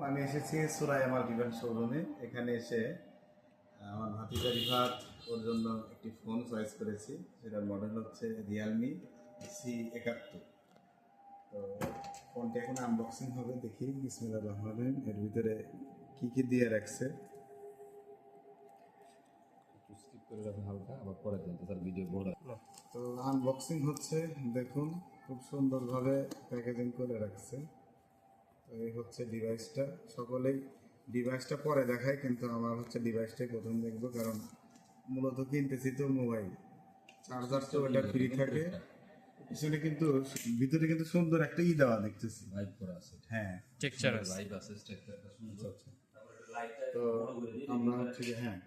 আমি এসেছি সুরাইয়া মাল্টিপ্যান শোরুমে। এখানে এসে আমার ভাতিজা রিফাত ওর জন্য একটি ফোন চয়েস করেছি, সেটার মডেল হচ্ছে রিয়েলমি C71। তো ফোনটি এখন আনবক্সিং হবে, দেখি বিসমিল্লাহির রহমানির রহিম। এর ভিতরে কি দিয়ে রাখছে স্কিপ করে রাখুন হালকা, আবার পরে দেন তার ভিডিও বড়। তো আনবক্সিং হচ্ছে, দেখুন খুব সুন্দরভাবে প্যাকেজিং করে রাখছে। তো এই হচ্ছে ডিভাইসটা। সকলেই ডিভাইসটা পরে দেখায়, কিন্তু আমার হচ্ছে ডিভাইসটাই প্রথম দেখবো, কারণ মূলত কিনতেছি তো মোবাইল। চার্জার তো ওটা ফ্রি থাকে। পিছনে কিন্তু ভিতরে কিন্তু সুন্দর একটা দেওয়া দেখতেছি, লাইট করা আছে। হ্যাঁ টেক্সচার আছে। লাইট আছে, স্ট্রাকচারটা সুন্দর। তো আমরা হচ্ছে যে হ্যাঁ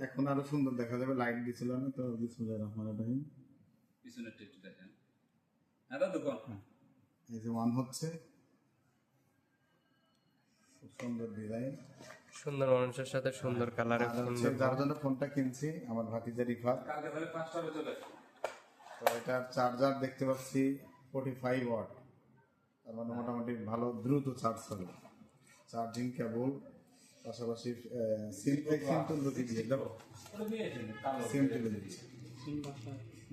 এখন আরো সুন্দর দেখা যাবে। লাইট দিছিল না তো। বিসমিল্লাহির রহমানির রহিম। পিছনের টেকটা দেখেন। হ্যাঁ দাদু কোন? এই যে ওয়ান হচ্ছে, খুব সুন্দর ডিজাইন, সুন্দর মানুষের সাথে সুন্দর কালারে সুন্দর। যার জন্য ফোনটা কিনছি আমার ভাতিজা রিফাত। কালকে তাহলে 5টা বাজে চলে আসুন। তো এটার চার্জার দেখতে পাচ্ছি 45 ওয়াট, তার মানে মোটামুটি ভালো দ্রুত চার্জ হবে। চার্জিং কেবল, পাশাপাশি সিম তুলবো কি দিয়ে দেবো, সিম তুলে দিচ্ছি।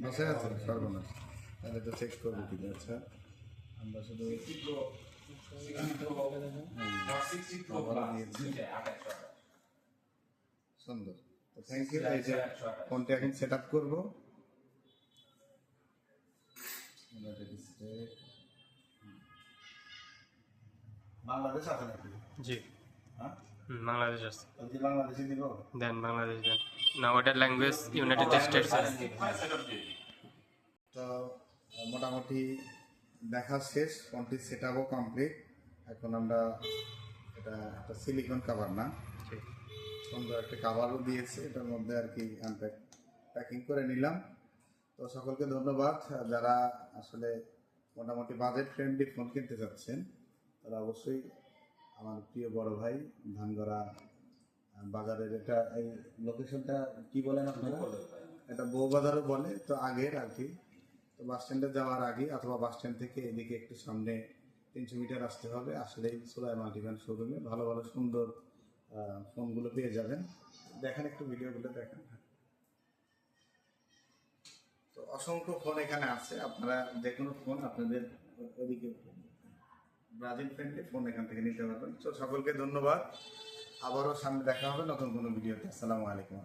বাসায় আছে সর্বনাশ, তাহলে তো চেক করবো কি। আচ্ছা আমরা শুধু সুন্দর। তো থ্যাংক ইউ। এই যে ফোনটা এখন সেট আপ করবো। বাংলাদেশ আছে নাকি? জি, হ্যাঁ বাংলাদেশ আছে। বাংলাদেশে দিব। দেন বাংলাদেশ দেন না, ওটার ল্যাঙ্গুয়েজ ইউনাইটেড স্টেটস আছে। তো মোটামুটি দেখা শেষ, ফোনটি সেট আপও কমপ্লিট। এখন আমরা এটা একটা সিলিকন কাভার না, সুন্দর একটা কাভারও দিয়েছে, এটার মধ্যে আর কি প্যাকিং করে নিলাম। তো সকলকে ধন্যবাদ। যারা আসলে মোটামুটি বাজেট ফ্রেন্ডলি ফোন কিনতে চাচ্ছেন, তারা অবশ্যই আমার প্রিয় বড় ভাই ধানগড়া বাজারের, এটা এই লোকেশনটা কি বলেন আপনারা? এটা বউবাজারও বলে, তো আগের আর কি। তো বাস স্ট্যান্ডে যাওয়ার আগে অথবা বাস স্ট্যান্ড থেকে এদিকে একটু সামনে 300 মিটার আসতে হবে। আসলেই সুরাইয়া মাল্টিপ্যান শোরুমে ভালো ভালো সুন্দর ফোনগুলো পেয়ে যাবেন। দেখেন একটু ভিডিওগুলো দেখেন। তো অসংখ্য ফোন এখানে আছে, আপনারা যে কোনো ফোন আপনাদের ওদিকে ব্রাজিল ফ্রেন্ডলি ফোন এখান থেকে নিতে পারবেন। তো সকলকে ধন্যবাদ। আবারও সামনে দেখা হবে নতুন কোনো ভিডিওতে। আসসালামু আলাইকুম।